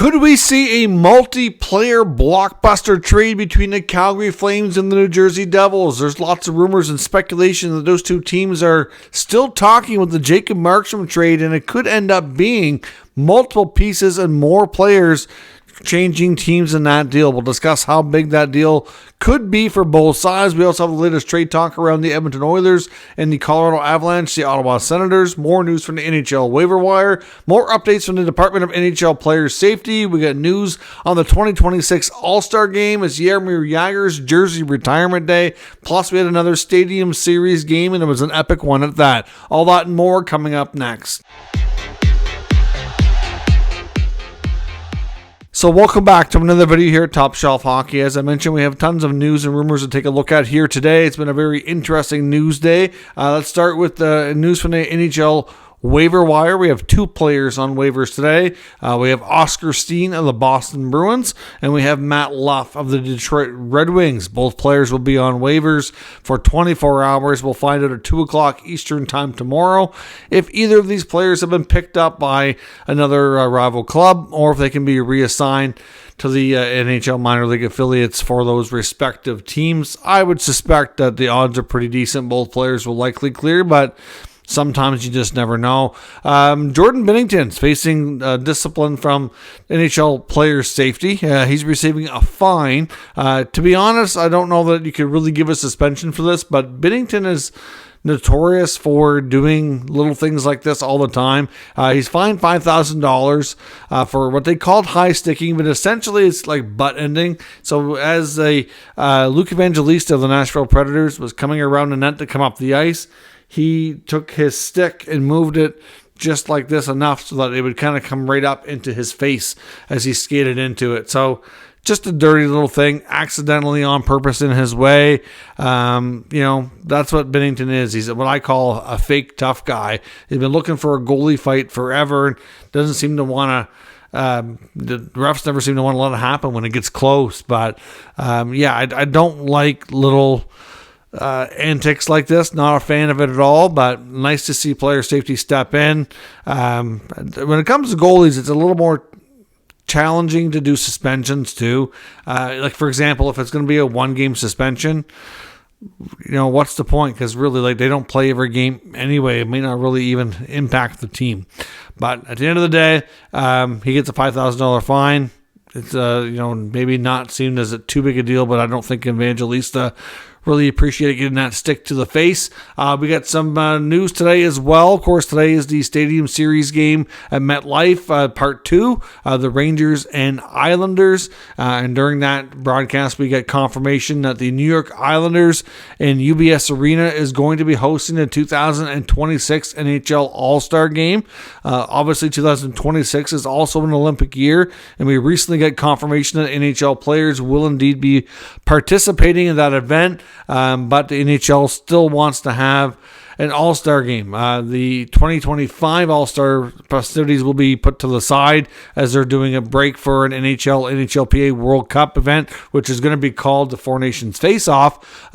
Could we see a multiplayer blockbuster trade between the Calgary Flames and the New Jersey Devils? There's lots of rumors and speculation that those two teams are still talking with the Jacob Markstrom trade, and it could end up being multiple pieces and more players changing teams in that deal. We'll discuss how big that deal could be for both sides. We also have the latest trade talk around the Edmonton Oilers and the Colorado Avalanche, the Ottawa Senators, more news from the NHL waiver wire, more updates from the Department of NHL Player Safety. We got news on the 2026 All-Star Game. It's Jaromir Jagr's jersey retirement day. Plus, we had another Stadium Series game, and it was an epic one at that. All that and more coming up next. So welcome back to another video here at Top Shelf Hockey. As I mentioned, we have tons of news and rumors to take a look at here today. It's been a very interesting news day. Let's start with the news from the NHL waiver wire. We have two players on waivers today. We have Oskar Steen of the Boston Bruins, and we have Matt Luff of the Detroit Red Wings. Both players will be on waivers for 24 hours. We'll find out at 2 o'clock Eastern time tomorrow if either of these players have been picked up by another rival club or if they can be reassigned to the NHL minor league affiliates for those respective teams. I would suspect that the odds are pretty decent. Both players will likely clear, but sometimes you just never know. Jordan Binnington's facing discipline from NHL Player Safety. He's receiving a fine. To be honest, I don't know that you could really give a suspension for this, but Binnington is notorious for doing little things like this all the time. He's fined $5,000 for what they called high sticking, but essentially it's like butt ending. So as Luke Evangelista of the Nashville Predators was coming around the net to come up the ice, he took his stick and moved it just like this enough so that it would kind of come right up into his face as he skated into it. So just a dirty little thing, accidentally on purpose in his way. That's what Binnington is. He's what I call a fake tough guy. He's been looking for a goalie fight forever and doesn't seem to want to. The refs never seem to want to let it happen when it gets close. But I don't like little antics like this. Not a fan of it at all, but nice to see player safety step in. When it comes to goalies, it's a little more challenging to do suspensions too. Like for example, if it's going to be a 1-game suspension, what's the point? Because really, they don't play every game anyway. It may not really even impact the team. But at the end of the day, he gets a $5,000 fine. It's maybe not seen as too big a deal, but I don't think Evangelista really appreciated getting that stick to the face. We got some news today as well. Of course, today is the Stadium Series game at MetLife, Part 2, the Rangers and Islanders. And during that broadcast, we get confirmation that the New York Islanders in UBS Arena is going to be hosting the 2026 NHL All-Star Game. Obviously, 2026 is also an Olympic year, and we recently got confirmation that NHL players will indeed be participating in that event. But the NHL still wants to have an All-Star game. The 2025 All-Star festivities will be put to the side as they're doing a break for an NHLPA World Cup event, which is going to be called the Four Nations Face-Off.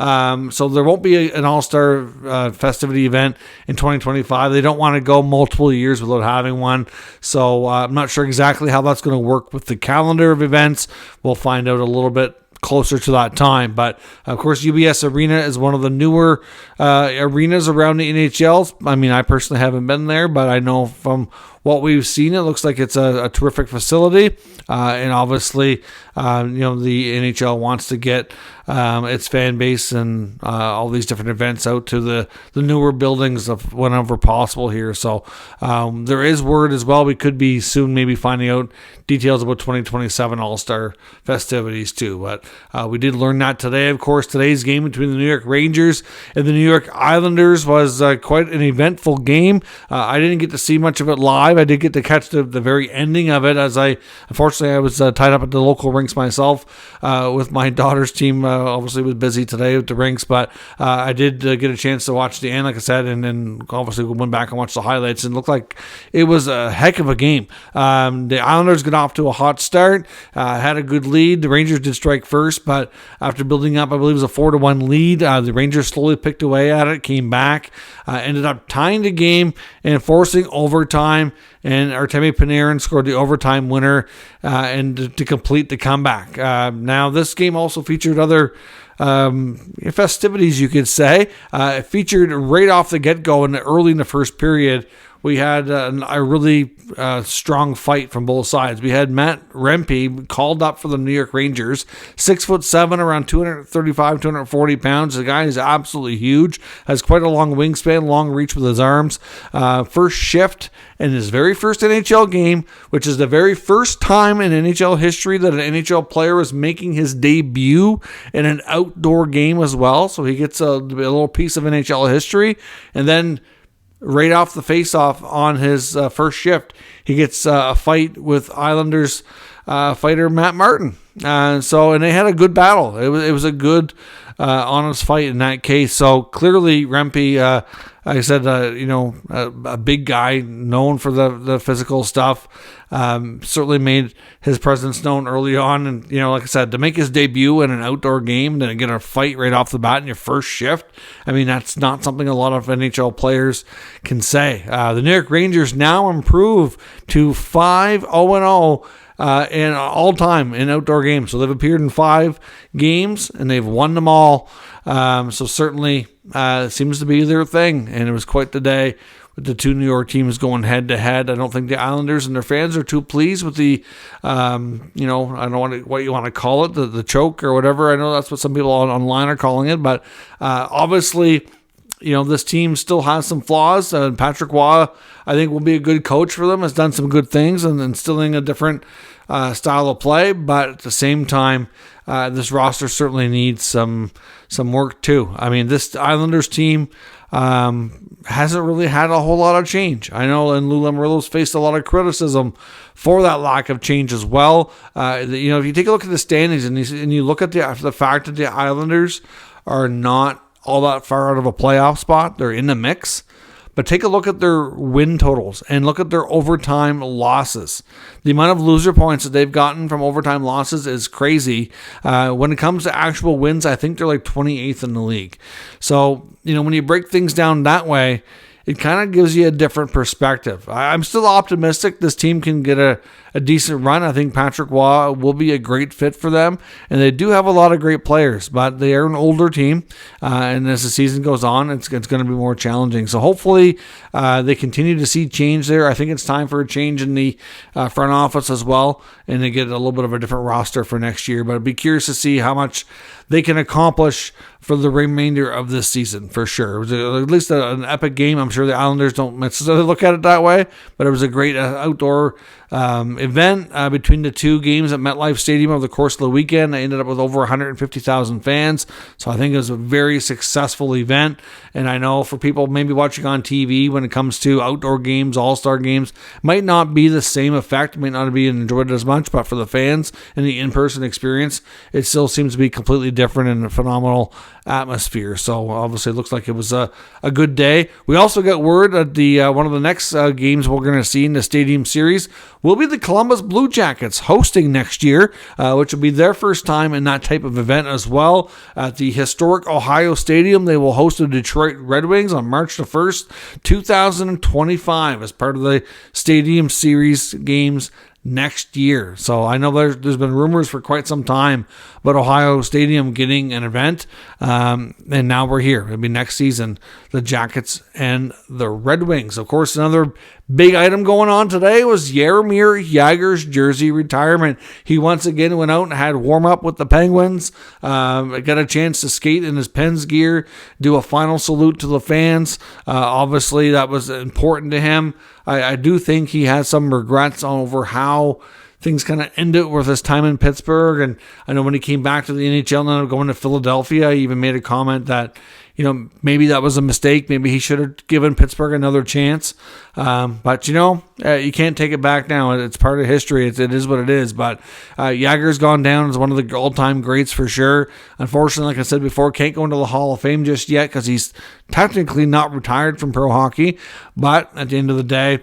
So there won't be an All-Star festivity event in 2025. They don't want to go multiple years without having one. So I'm not sure exactly how that's going to work with the calendar of events. We'll find out a little bit closer to that time. But of course, UBS Arena is one of the newer arenas around the NHL. I mean, I personally haven't been there, but I know from what we've seen, it looks like it's a terrific facility. And obviously, the NHL wants to get its fan base and all these different events out to the newer buildings of whenever possible here. So there is word as well. We could be soon maybe finding out details about 2027 All-Star festivities too. But we did learn that today. Of course, today's game between the New York Rangers and the New York Islanders was quite an eventful game. I didn't get to see much of it live. I did get to catch the very ending of it, as unfortunately I was tied up at the local rinks myself with my daughter's team. Obviously was busy today with the rinks, but I did get a chance to watch the end, like I said, and then obviously we went back and watched the highlights, and it looked like it was a heck of a game. The Islanders got off to a hot start, had a good lead. The Rangers did strike first, but after building up, I believe it was a 4-1 lead, the Rangers slowly picked away at it, came back, ended up tying the game and forcing overtime. and Artemi Panarin scored the overtime winner and to complete the comeback. Now, this game also featured other festivities, you could say. It featured right off the get-go and early in the first period. We had a really strong fight from both sides. We had Matt Rempe called up for the New York Rangers, 6'7", around 235, 240 pounds. The guy is absolutely huge, has quite a long wingspan, long reach with his arms. First shift in his very first NHL game, which is the very first time in NHL history that an NHL player is making his debut in an outdoor game as well. So he gets a little piece of NHL history. And then right off the face-off on his first shift, he gets a fight with Islanders fighter Matt Martin. And they had a good battle. It was a good, honest fight in that case. So clearly, Rempe, like I said, a big guy known for the physical stuff, certainly made his presence known early on. And, like I said, to make his debut in an outdoor game, then get a fight right off the bat in your first shift, I mean, that's not something a lot of NHL players can say. The New York Rangers now improve to 5-0-0 in all time in outdoor games. So they've appeared in 5 games and they've won them all. So certainly it seems to be their thing. And it was quite the day with the two New York teams going head to head. I don't think the Islanders and their fans are too pleased with the, I don't know what you want to call it, the choke or whatever. I know that's what some people online are calling it, but obviously, this team still has some flaws. Patrick Waugh, I think, will be a good coach for them. Has done some good things and instilling a different style of play. But at the same time, this roster certainly needs some work too. I mean, this Islanders team hasn't really had a whole lot of change. I know, and Lou Lamoriello's faced a lot of criticism for that lack of change as well. If you take a look at the standings and you look at the fact that the Islanders are not all that far out of a playoff spot, they're in the mix. But take a look at their win totals and look at their overtime losses. The amount of loser points that they've gotten from overtime losses is crazy. When it comes to actual wins, I think they're like 28th in the league. So, when you break things down that way, it kind of gives you a different perspective. I'm still optimistic this team can get a decent run. I think Patrick Waugh will be a great fit for them. And they do have a lot of great players, but they are an older team. And as the season goes on, it's going to be more challenging. So hopefully they continue to see change there. I think it's time for a change in the front office as well. And they get a little bit of a different roster for next year. But I'd be curious to see how much they can accomplish for the remainder of this season, for sure. It was at least an epic game. I'm sure the Islanders don't necessarily look at it that way, but it was a great outdoor event between the two games at MetLife Stadium over the course of the weekend. I ended up with over 150,000 fans, so I think it was a very successful event. And I know for people maybe watching on TV, when it comes to outdoor games, all-star games, might not be the same effect, might not be enjoyed as much, but for the fans and the in-person experience, it still seems to be completely different and a phenomenal atmosphere. So obviously it looks like it was a good day. We also got word that the one of the next games we're going to see in the Stadium Series will be the Columbus Blue Jackets hosting next year, which will be their first time in that type of event as well. At the historic Ohio Stadium, they will host the Detroit Red Wings on March the 1st, 2025 as part of the Stadium Series games next year. So I know there's been rumors for quite some time about Ohio Stadium getting an event, and now we're here. It'll be next season, the Jackets and the Red Wings. Of course, another big item going on today was Jaromir Jagr's jersey retirement. He once again went out and had warm-up with the Penguins, got a chance to skate in his Pens gear, do a final salute to the fans. Obviously, that was important to him. I do think he has some regrets over how things kind of ended with his time in Pittsburgh. And I know when he came back to the NHL and ended up going to Philadelphia, he even made a comment that, maybe that was a mistake. Maybe he should have given Pittsburgh another chance. But, you can't take it back now. It's part of history. It is what it is. But Jagr's gone down as one of the all-time greats for sure. Unfortunately, like I said before, can't go into the Hall of Fame just yet because he's technically not retired from pro hockey. But at the end of the day,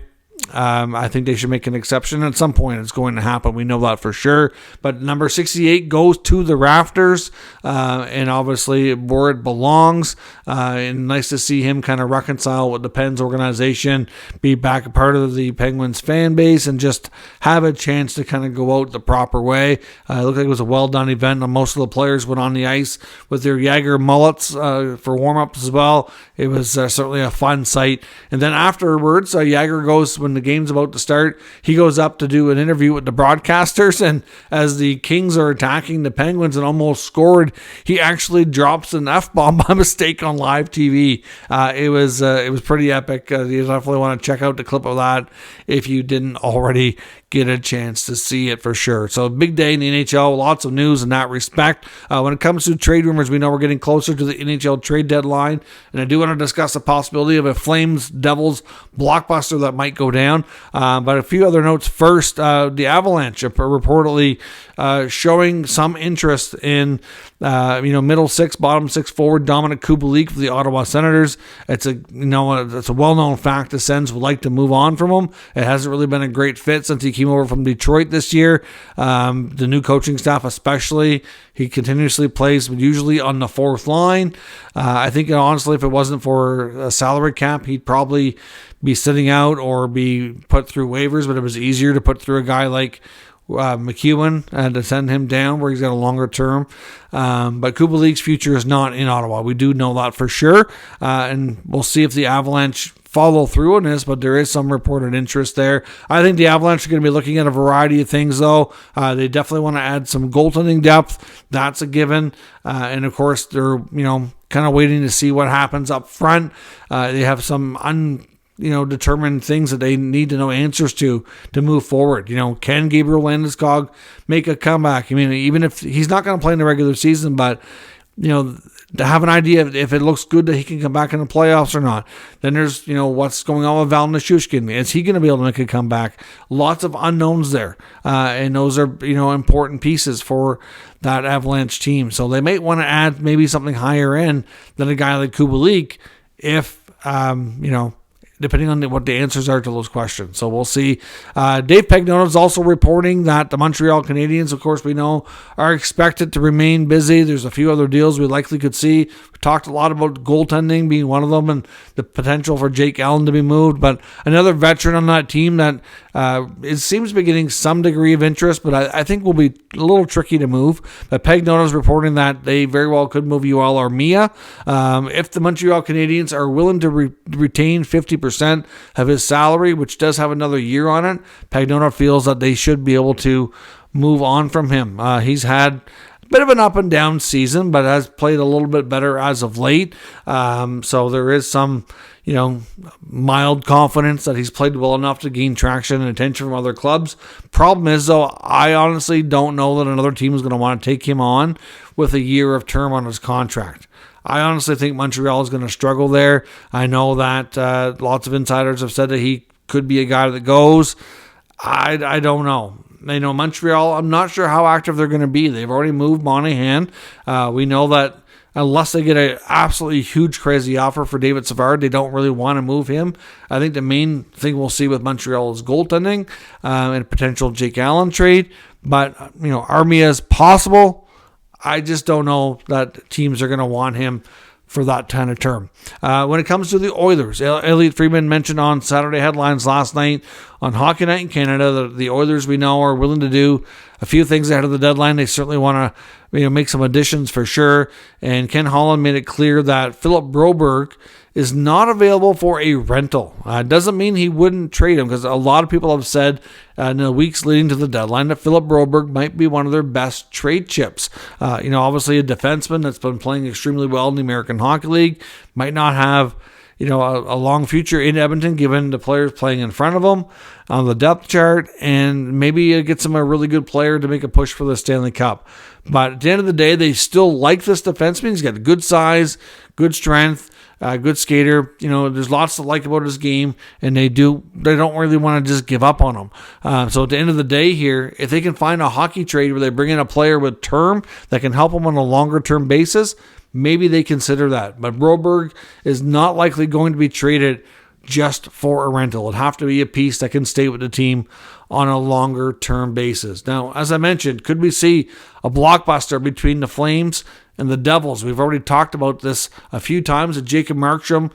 I think they should make an exception. At some point, it's going to happen. We know that for sure. But number 68 goes to the rafters, and obviously where it belongs. And nice to see him kind of reconcile with the Pens organization, be back a part of the Penguins fan base, and just have a chance to kind of go out the proper way. It looked like it was a well-done event. Most of the players went on the ice with their Jagr mullets for warm-ups as well. It was certainly a fun sight. And then afterwards, Jagr goes, when the game's about to start, he goes up to do an interview with the broadcasters, and as the Kings are attacking the Penguins and almost scored, he actually drops an F-bomb by mistake on live TV. It was pretty epic. You definitely want to check out the clip of that if you didn't already get a chance to see it for sure. So big day in the NHL, lots of news in that respect. When it comes to trade rumors, we know we're getting closer to the NHL trade deadline, and I do want to discuss the possibility of a Flames-Devils blockbuster that might go down. But a few other notes first. The Avalanche are reportedly showing some interest in middle six, bottom six forward Dominic Kubalik for the Ottawa Senators. It's a well-known fact the Sens would like to move on from him. It hasn't really been a great fit since he came over from Detroit this year. The new coaching staff especially, he continuously plays usually on the fourth line. I think honestly, if it wasn't for a salary cap, he'd probably be sitting out or be put through waivers, but it was easier to put through a guy like McEwen and to send him down where he's got a longer term. But Kubalik's future is not in Ottawa. We do know that for sure. And we'll see if the Avalanche follow through on this, but there is some reported interest there. I think the Avalanche are going to be looking at a variety of things, though. They definitely want to add some goaltending depth. That's a given. And of course, they're, kind of waiting to see what happens up front. They have some determined things that they need to know answers to move forward. Can Gabriel Landeskog make a comeback? I mean, even if he's not going to play in the regular season, but to have an idea if it looks good that he can come back in the playoffs or not. Then there's, what's going on with Val Nichushkin. Is he going to be able to make a comeback? Lots of unknowns there. And those are, important pieces for that Avalanche team. So they might want to add maybe something higher end than a guy like Kubalik if, depending on what the answers are to those questions. So we'll see. Dave Pagnotta is also reporting that the Montreal Canadiens, of course, we know, are expected to remain busy. There's a few other deals we likely could see. We talked a lot about goaltending being one of them and the potential for Jake Allen to be moved. But another veteran on that team that it seems to be getting some degree of interest, but I think will be a little tricky to move. But Pagnotta is reporting that they very well could move Armia. If the Montreal Canadiens are willing to retain 50% of his salary, which does have another year on it, Pagnotta feels that they should be able to move on from him. He's had a bit of an up and down season, but has played a little bit better as of late. So there is some, mild confidence that he's played well enough to gain traction and attention from other clubs. Problem is, though, I honestly don't know that another team is going to want to take him on with a year of term on his contract. I honestly think Montreal is going to struggle there. I know that lots of insiders have said that he could be a guy that goes. I don't know. Montreal, I'm not sure how active they're going to be. They've already moved Monahan. We know that unless they get an absolutely huge, crazy offer for David Savard, they don't really want to move him. I think the main thing we'll see with Montreal is goaltending and a potential Jake Allen trade. But, Armia is possible. I just don't know that teams are going to want him for that kind of term. When it comes to the Oilers, Elliot Friedman mentioned on Saturday headlines last night on Hockey Night in Canada that the Oilers, we know, are willing to do a few things ahead of the deadline. They certainly want to make some additions for sure. And Ken Holland made it clear that Philip Broberg is not available for a rental. Doesn't mean he wouldn't trade him, because a lot of people have said in the weeks leading to the deadline that Philip Broberg might be one of their best trade chips. Obviously a defenseman that's been playing extremely well in the American Hockey League, might not have a long future in Edmonton given the players playing in front of him on the depth chart, and maybe it gets him a really good player to make a push for the Stanley Cup. But at the end of the day, they still like this defenseman. He's got good size, good strength, good skater. There's lots to like about his game, and they don't really want to just give up on him. So at the end of the day here, if they can find a hockey trade where they bring in a player with term that can help them on a longer term basis, maybe they consider that. But Broberg is not likely going to be traded just for a rental. It'd have to be a piece that can stay with the team on a longer term basis. Now, as I mentioned, could we see a blockbuster between the Flames and the Devils? We've already talked about this a few times. The Jacob Markstrom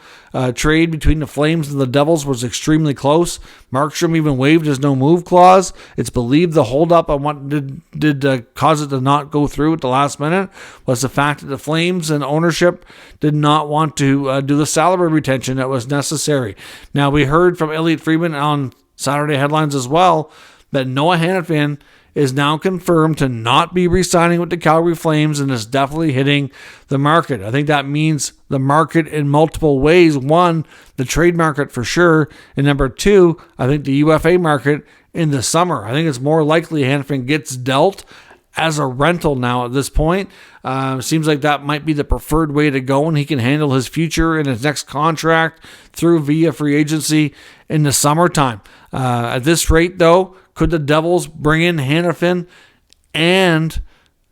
trade between the Flames and the Devils was extremely close. Markstrom even waived his no-move clause. It's believed the holdup on what did cause it to not go through at the last minute was the fact that the Flames and ownership did not want to do the salary retention that was necessary. Now, we heard from Elliotte Friedman on Saturday Headlines as well that Noah Hanifin is now confirmed to not be re-signing with the Calgary Flames and is definitely hitting the market. I think that means the market in multiple ways. One, the trade market for sure. And number two, I think the UFA market in the summer. I think it's more likely Hanifin gets dealt as a rental now at this point. Seems like that might be the preferred way to go, and he can handle his future and his next contract through via free agency in the summertime. At this rate, though, could the Devils bring in Hanifin and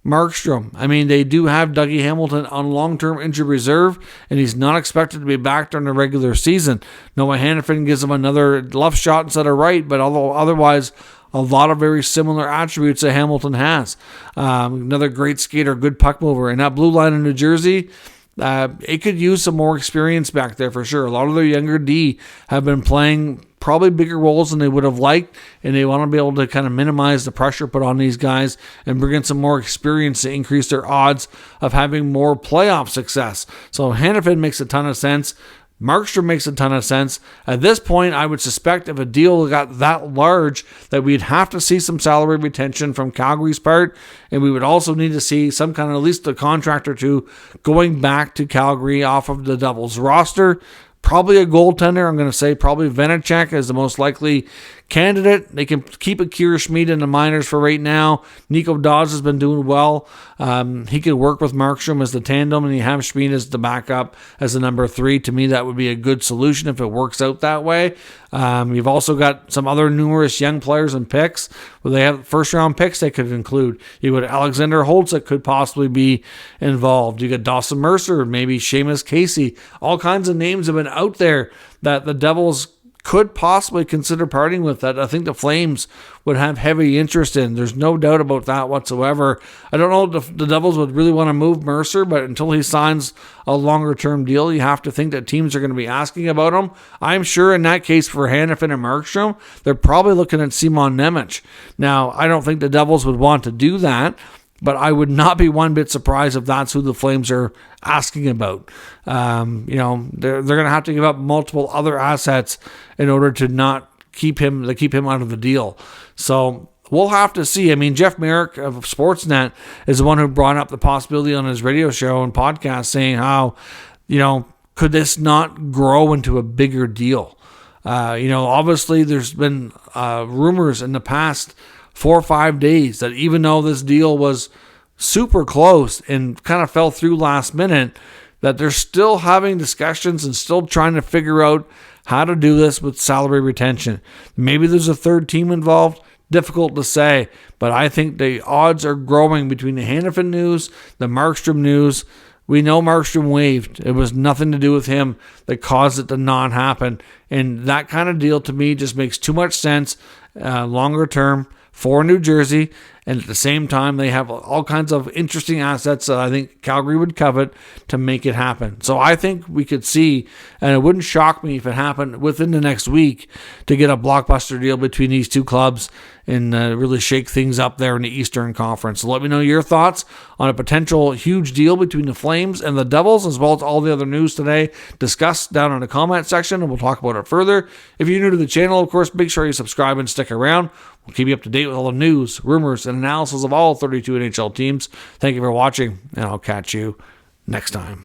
Markstrom? I mean, they do have Dougie Hamilton on long-term injured reserve, and he's not expected to be back during the regular season. Noah Hanifin gives him another left shot instead of right, but although otherwise a lot of very similar attributes that Hamilton has. Another great skater, good puck mover. And that blue line in New Jersey, it could use some more experience back there for sure. A lot of their younger D have been playing probably bigger roles than they would have liked, and they want to be able to kind of minimize the pressure put on these guys and bring in some more experience to increase their odds of having more playoff success. So Hanifin makes a ton of sense. Markstrom makes a ton of sense. At this point, I would suspect if a deal got that large that we'd have to see some salary retention from Calgary's part, and we would also need to see some kind of at least a contract or two going back to Calgary off of the Devils roster. Probably a goaltender. I'm going to say probably Vanacek is the most likely candidate. They can keep Akira Schmid in the minors for right now. Nico Dawes has been doing well. He could work with Markstrom as the tandem, and you have Schmid as the backup as the number 3. To me, that would be a good solution if it works out that way. You've also got some other numerous young players and picks. Well, they have first-round picks they could include. You got Alexander Holtz that could possibly be involved. You got Dawson Mercer, maybe Seamus Casey. All kinds of names have been out there that the Devils could possibly consider parting with, that I think the Flames would have heavy interest in. There's no doubt about that whatsoever. I don't know if the Devils would really want to move Mercer, but until he signs a longer-term deal, you have to think that teams are going to be asking about him. I'm sure in that case for Hanifin and Markstrom, they're probably looking at Simon Nemec. Now, I don't think the Devils would want to do that, but I would not be one bit surprised if that's who the Flames are asking about. They're going to have to give up multiple other assets in order to not keep him out of the deal. So we'll have to see. I mean, Jeff Merrick of Sportsnet is the one who brought up the possibility on his radio show and podcast saying how, could this not grow into a bigger deal? Obviously there's been rumors in the past 4 or 5 days that even though this deal was super close and kind of fell through last minute, that they're still having discussions and still trying to figure out how to do this with salary retention. Maybe there's a third team involved. Difficult to say, but I think the odds are growing between the Hanifin news, the Markstrom news. We know Markstrom waived. It was nothing to do with him that caused it to not happen. And that kind of deal to me just makes too much sense longer term for New Jersey, and at the same time, they have all kinds of interesting assets that I think Calgary would covet to make it happen. So I think we could see, and it wouldn't shock me if it happened within the next week, to get a blockbuster deal between these two clubs and really shake things up there in the Eastern Conference. So let me know your thoughts on a potential huge deal between the Flames and the Devils, as well as all the other news today discussed down in the comment section, and we'll talk about it further. If you're new to the channel, of course, make sure you subscribe and stick around. We'll keep you up to date with all the news, rumors, and analysis of all 32 NHL teams. Thank you for watching, and I'll catch you next time.